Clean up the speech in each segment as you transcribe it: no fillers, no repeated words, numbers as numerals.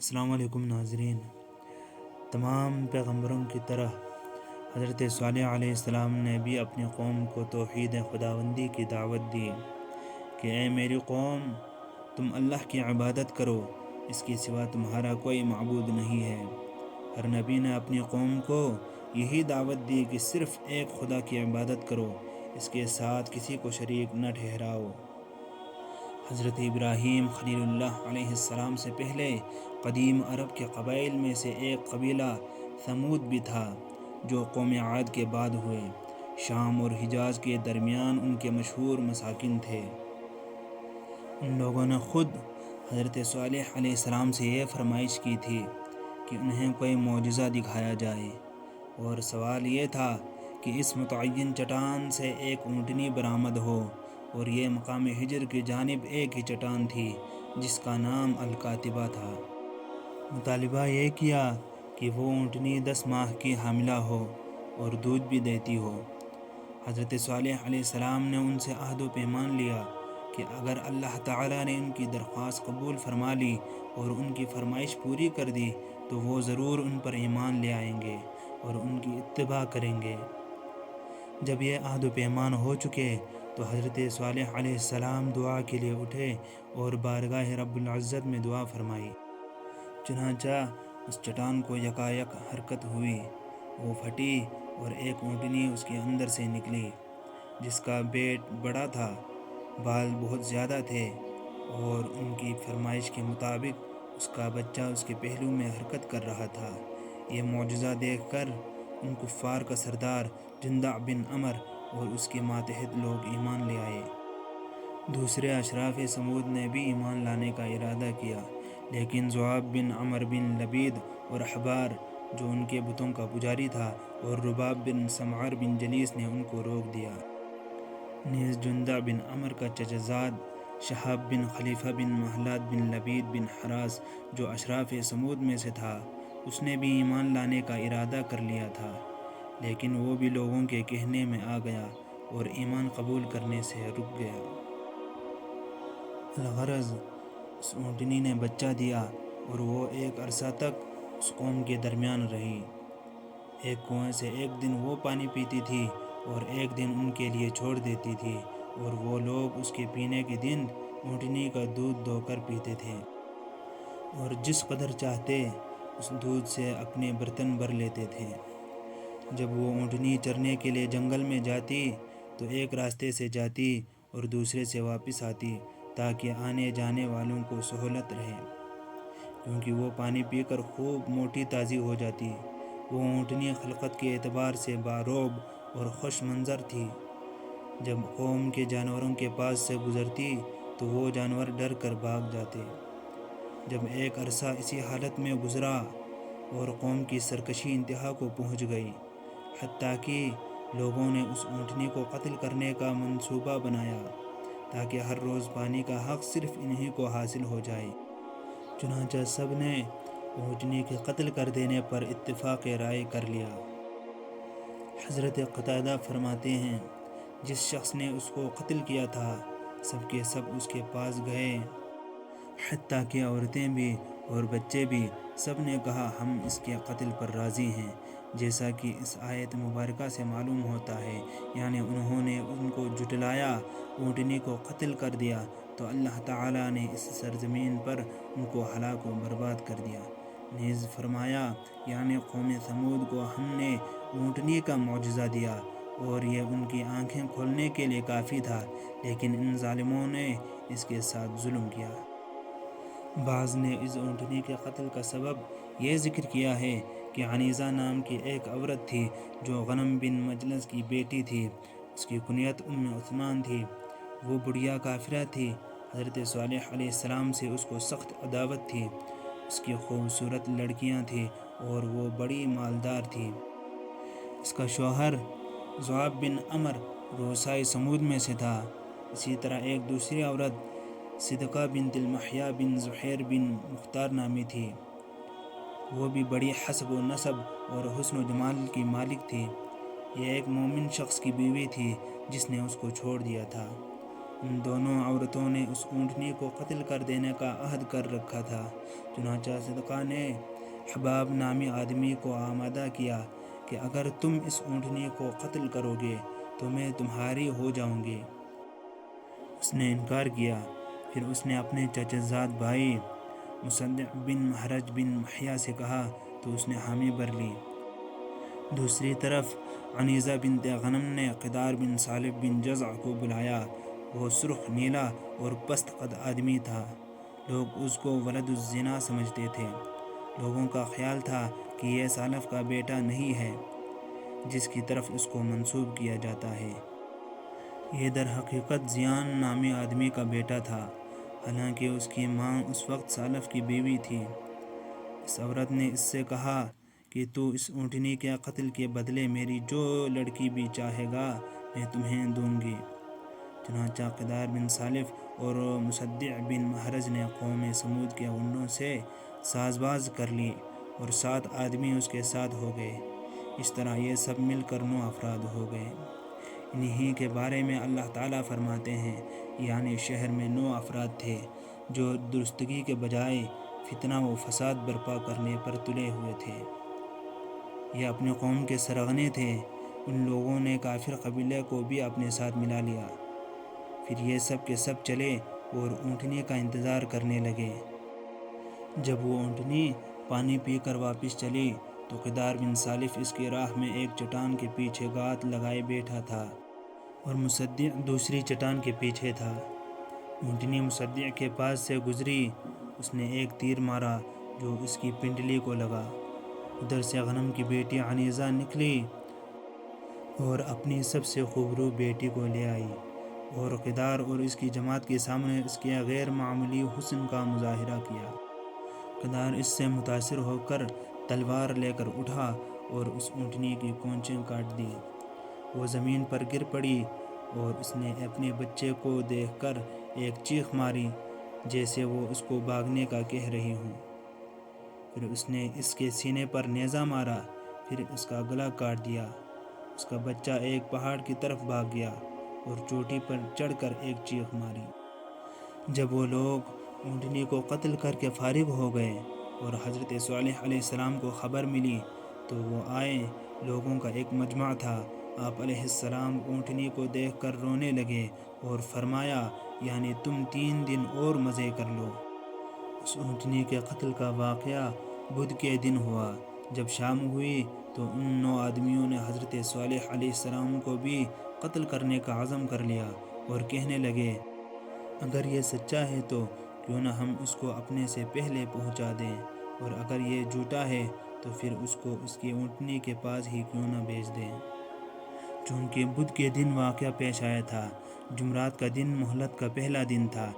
السلام علیکم ناظرین۔ تمام پیغمبروں کی طرح حضرت صالح علیہ السلام نے بھی اپنی قوم کو توحید خداوندی کی دعوت دی کہ اے میری قوم، تم اللہ کی عبادت کرو، اس کے سوا تمہارا کوئی معبود نہیں ہے۔ ہر نبی نے اپنی قوم کو یہی دعوت دی کہ صرف ایک خدا کی عبادت کرو، اس کے ساتھ کسی کو شریک نہ ٹھہراؤ۔ حضرت ابراہیم خلیل اللہ علیہ السلام سے پہلے قدیم عرب کے قبائل میں سے ایک قبیلہ ثمود بھی تھا، جو قوم عاد کے بعد ہوئے۔ شام اور حجاز کے درمیان ان کے مشہور مساکن تھے۔ ان لوگوں نے خود حضرت صالح علیہ السلام سے یہ فرمائش کی تھی کہ انہیں کوئی معجزہ دکھایا جائے، اور سوال یہ تھا کہ اس متعین چٹان سے ایک اونٹنی برآمد ہو، اور یہ مقام ہجر کی جانب ایک ہی چٹان تھی جس کا نام الکاتبہ تھا۔ مطالبہ یہ کیا کہ وہ اونٹنی 10 ماہ کی حاملہ ہو اور دودھ بھی دیتی ہو۔ حضرت صالح علیہ السلام نے ان سے عہد و پیمان لیا کہ اگر اللہ تعالیٰ نے ان کی درخواست قبول فرما لی اور ان کی فرمائش پوری کر دی تو وہ ضرور ان پر ایمان لے آئیں گے اور ان کی اتباع کریں گے۔ جب یہ عہد و پیمان ہو چکے تو حضرت صالح علیہ السلام دعا کے لیے اٹھے اور بارگاہ رب العزت میں دعا فرمائی۔ چنانچہ اس چٹان کو یکایک حرکت ہوئی، وہ پھٹی اور ایک اونٹنی اس کے اندر سے نکلی، جس کا پیٹ بڑا تھا، بال بہت زیادہ تھے، اور ان کی فرمائش کے مطابق اس کا بچہ اس کے پہلو میں حرکت کر رہا تھا۔ یہ معجزہ دیکھ کر ان کفار کا سردار جندع بن عمر اور اس کے ماتحت لوگ ایمان لے آئے۔ دوسرے اشراف ثمود نے بھی ایمان لانے کا ارادہ کیا، لیکن ذؤاب بن عمر بن لبید اور احبار، جو ان کے بتوں کا پجاری تھا، اور رباب بن سمعر بن جلیس نے ان کو روک دیا۔ نیز جندع بن عمر کا چچا زاد شہاب بن خلیفہ بن مہلاد بن لبید بن حراس، جو اشراف ثمود میں سے تھا، اس نے بھی ایمان لانے کا ارادہ کر لیا تھا، لیکن وہ بھی لوگوں کے کہنے میں آ گیا اور ایمان قبول کرنے سے رک گیا۔ الغرض اس اونٹنی نے بچہ دیا اور وہ ایک عرصہ تک اس قوم کے درمیان رہی۔ ایک کنویں سے ایک دن وہ پانی پیتی تھی اور ایک دن ان کے لیے چھوڑ دیتی تھی، اور وہ لوگ اس کے پینے کے دن اونٹنی کا دودھ دو کر پیتے تھے، اور جس قدر چاہتے اس دودھ سے اپنے برتن بھر لیتے تھے۔ جب وہ اونٹنی چرنے کے لیے جنگل میں جاتی تو ایک راستے سے جاتی اور دوسرے سے واپس آتی، تاکہ آنے جانے والوں کو سہولت رہے، کیونکہ وہ پانی پی کر خوب موٹی تازی ہو جاتی۔ وہ اونٹنی خلقت کے اعتبار سے باروب اور خوش منظر تھی۔ جب قوم کے جانوروں کے پاس سے گزرتی تو وہ جانور ڈر کر بھاگ جاتے۔ جب ایک عرصہ اسی حالت میں گزرا اور قوم کی سرکشی انتہا کو پہنچ گئی، حتیٰ کہ لوگوں نے اس اونٹنی کو قتل کرنے کا منصوبہ بنایا تاکہ ہر روز پانی کا حق صرف انہی کو حاصل ہو جائے۔ چنانچہ سب نے اونٹنی کے قتل کر دینے پر اتفاق رائے کر لیا۔ حضرت قتادہ فرماتے ہیں، جس شخص نے اس کو قتل کیا تھا، سب کے سب اس کے پاس گئے، حتیٰ کہ عورتیں بھی اور بچے بھی، سب نے کہا ہم اس کے قتل پر راضی ہیں، جیسا کہ اس آیت مبارکہ سے معلوم ہوتا ہے، یعنی انہوں نے ان کو جھٹلایا، اونٹنی کو قتل کر دیا تو اللہ تعالیٰ نے اس سرزمین پر ان کو ہلاک و برباد کر دیا۔ نیز فرمایا، یعنی قوم ثمود کو ہم نے اونٹنی کا معجزہ دیا اور یہ ان کی آنکھیں کھولنے کے لیے کافی تھا، لیکن ان ظالموں نے اس کے ساتھ ظلم کیا۔ بعض نے اس اونٹنی کے قتل کا سبب یہ ذکر کیا ہے کہ عنیزہ نام کی ایک عورت تھی جو غنم بن مجلس کی بیٹی تھی، اس کی کنیت عثمان تھی، وہ بڑھیا کافرہ تھی۔ حضرت صالح علیہ السلام سے اس کو سخت عداوت تھی، اس کی خوبصورت لڑکیاں تھیں اور وہ بڑی مالدار تھی۔ اس کا شوہر ذؤاب بن عمر رؤسائے ثمود میں سے تھا۔ اسی طرح ایک دوسری عورت صدقہ بنت المحیا بن زحیر بن مختار نامی تھی، وہ بھی بڑی حسب و نسب اور حسن و جمال کی مالک تھی۔ یہ ایک مومن شخص کی بیوی تھی جس نے اس کو چھوڑ دیا تھا۔ ان دونوں عورتوں نے اس اونٹنی کو قتل کر دینے کا عہد کر رکھا تھا۔ چنانچہ صدقہ نے حباب نامی آدمی کو آمادہ کیا کہ اگر تم اس اونٹنی کو قتل کرو گے تو میں تمہاری ہو جاؤں گی۔ اس نے انکار کیا۔ پھر اس نے اپنے چچا زاد بھائی مصدع بن محرج بن محیا سے کہا تو اس نے حامی بھر لی۔ دوسری طرف عنیزہ بنت غنم نے قدار بن صالب بن جزع کو بلایا۔ وہ سرخ نیلا اور پست قد آدمی تھا۔ لوگ اس کو ولد الزنا سمجھتے تھے۔ لوگوں کا خیال تھا کہ یہ سالف کا بیٹا نہیں ہے جس کی طرف اس کو منسوب کیا جاتا ہے۔ یہ در حقیقت زیان نامی آدمی کا بیٹا تھا، حالانکہ اس کی ماں اس وقت سالف کی بیوی تھی۔ اس عورت نے اس سے کہا کہ تو اس اونٹنی کے قتل کے بدلے میری جو لڑکی بھی چاہے گا میں تمہیں دوں گی۔ چنانچہ قدار بن صالف اور مصدع بن محرز نے قوم سمود کے غنوں سے ساز باز کر لی اور 7 آدمی اس کے ساتھ ہو گئے۔ اس طرح یہ سب مل کر 9 افراد ہو گئے۔ انہی کے بارے میں اللہ تعالیٰ فرماتے ہیں، یعنی شہر میں 9 افراد تھے جو درستگی کے بجائے فتنہ و فساد برپا کرنے پر تلے ہوئے تھے۔ یہ اپنے قوم کے سرغنے تھے۔ ان لوگوں نے کافر قبیلے کو بھی اپنے ساتھ ملا لیا۔ پھر یہ سب کے سب چلے اور اونٹنی کا انتظار کرنے لگے۔ جب وہ اونٹنی پانی پی کر واپس چلی تو قدار بن صالف اس کی راہ میں ایک چٹان کے پیچھے گات لگائے بیٹھا تھا اور مصدع دوسری چٹان کے پیچھے تھا۔ اونٹنی مصدع کے پاس سے گزری۔ اس نے ایک تیر مارا جو اس کی پنڈلی کو لگا۔ ادھر سے غنم کی بیٹی عنیزہ نکلی اور اپنی سب سے خوبرو بیٹی کو لے آئی اور قدار اور اس کی جماعت کے سامنے اس کے غیر معمولی حسن کا مظاہرہ کیا۔ قدار اس سے متاثر ہو کر تلوار لے کر اٹھا اور اس اونٹنی کی کونچیں کاٹ دی۔ وہ زمین پر گر پڑی اور اس نے اپنے بچے کو دیکھ کر ایک چیخ ماری جیسے وہ اس کو بھاگنے کا کہہ رہی ہوں۔ پھر اس نے اس کے سینے پر نیزہ مارا، پھر اس کا گلا کاٹ دیا۔ اس کا بچہ ایک پہاڑ کی طرف بھاگ گیا اور چوٹی پر چڑھ کر ایک چیخ ماری۔ جب وہ لوگ اونٹنی کو قتل کر کے فارغ ہو گئے اور حضرت صالح علیہ السلام کو خبر ملی تو وہ آئے۔ لوگوں کا ایک مجمع تھا۔ آپ علیہ السلام اونٹنی کو دیکھ کر رونے لگے اور فرمایا، یعنی تم 3 دن اور مزے کر لو۔ اس اونٹنی کے قتل کا واقعہ بدھ کے دن ہوا۔ جب شام ہوئی تو ان 9 آدمیوں نے حضرت صالح علیہ السلام کو بھی قتل کرنے کا عزم کر لیا اور کہنے لگے، اگر یہ سچا ہے تو کیوں نہ ہم اس کو اپنے سے پہلے پہنچا دیں، اور اگر یہ جھوٹا ہے تو پھر اس کو اس کی اونٹنی کے پاس ہی کیوں نہ بھیج دیں۔ چونکہ بدھ کے دن واقعہ پیش آیا تھا۔ جمعرات کا دن مہلت کا پہلا دن تھا۔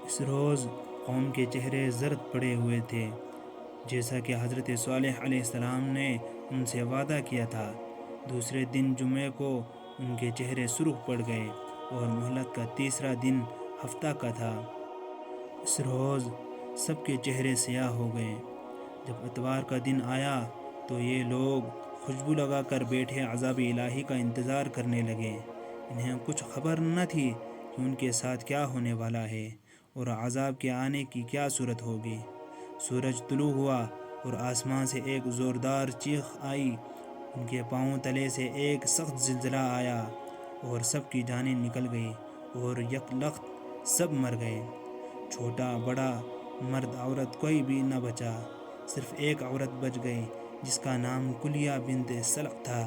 اس روز قوم کے چہرے زرد پڑے ہوئے تھے، جیسا کہ حضرت صالح علیہ السلام نے ان سے وعدہ کیا تھا۔ دوسرے دن جمعے کو ان کے چہرے سرخ پڑ گئے اور مہلت کا تیسرا دن ہفتہ کا تھا۔ اس روز سب کے چہرے سیاہ ہو گئے۔ جب اتوار کا دن آیا تو یہ لوگ خوشبو لگا کر بیٹھے عذاب الہی کا انتظار کرنے لگے۔ انہیں کچھ خبر نہ تھی کہ ان کے ساتھ کیا ہونے والا ہے اور عذاب کے آنے کی کیا صورت ہوگی۔ سورج طلوع ہوا اور آسمان سے ایک زوردار چیخ آئی۔ ان کے پاؤں تلے سے ایک سخت زلزلہ آیا اور سب کی جانیں نکل گئی اور یک لخت سب مر گئے۔ چھوٹا بڑا مرد عورت کوئی بھی نہ بچا۔ صرف ایک عورت بچ گئی جس کا نام کلیہ بنت سلق تھا۔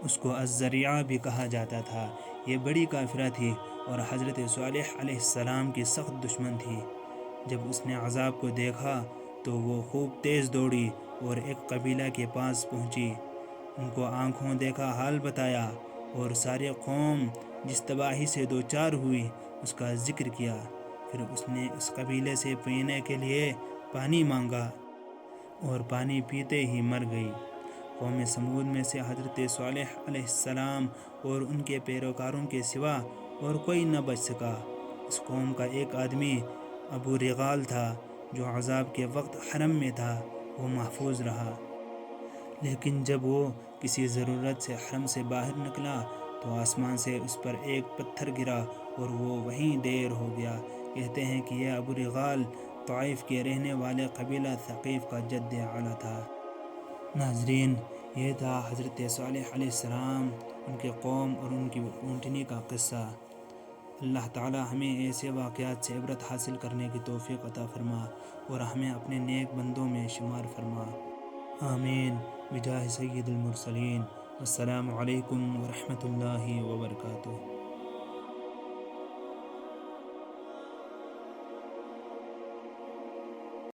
اس کو الزریعہ بھی کہا جاتا تھا۔ یہ بڑی کافرہ تھی اور حضرت صالح علیہ السلام کی سخت دشمن تھی۔ جب اس نے عذاب کو دیکھا تو وہ خوب تیز دوڑی اور ایک قبیلہ کے پاس پہنچی۔ ان کو آنکھوں دیکھا حال بتایا اور ساری قوم جس تباہی سے دوچار ہوئی اس کا ذکر کیا۔ پھر اس نے اس قبیلے سے پینے کے لیے پانی مانگا اور پانی پیتے ہی مر گئی۔ قوم سمود میں سے حضرت صالح علیہ السلام اور ان کے پیروکاروں کے سوا اور کوئی نہ بچ سکا۔ اس قوم کا ایک آدمی ابو رغال تھا جو عذاب کے وقت حرم میں تھا۔ وہ محفوظ رہا، لیکن جب وہ کسی ضرورت سے حرم سے باہر نکلا تو آسمان سے اس پر ایک پتھر گرا اور وہ وہیں دیر ہو گیا۔ کہتے ہیں کہ یہ ابو رغال طائف کے رہنے والے قبیلہ ثقیف کا جد اعلیٰ تھا۔ ناظرین، یہ تھا حضرت صالح علیہ السلام، ان کے قوم اور ان کی اونٹنی کا قصہ۔ اللہ تعالی ہمیں ایسے واقعات سے عبرت حاصل کرنے کی توفیق عطا فرما اور ہمیں اپنے نیک بندوں میں شمار فرما، آمین، بجاہ سید المرسلین۔ السلام علیکم ورحمۃ اللہ وبرکاتہ۔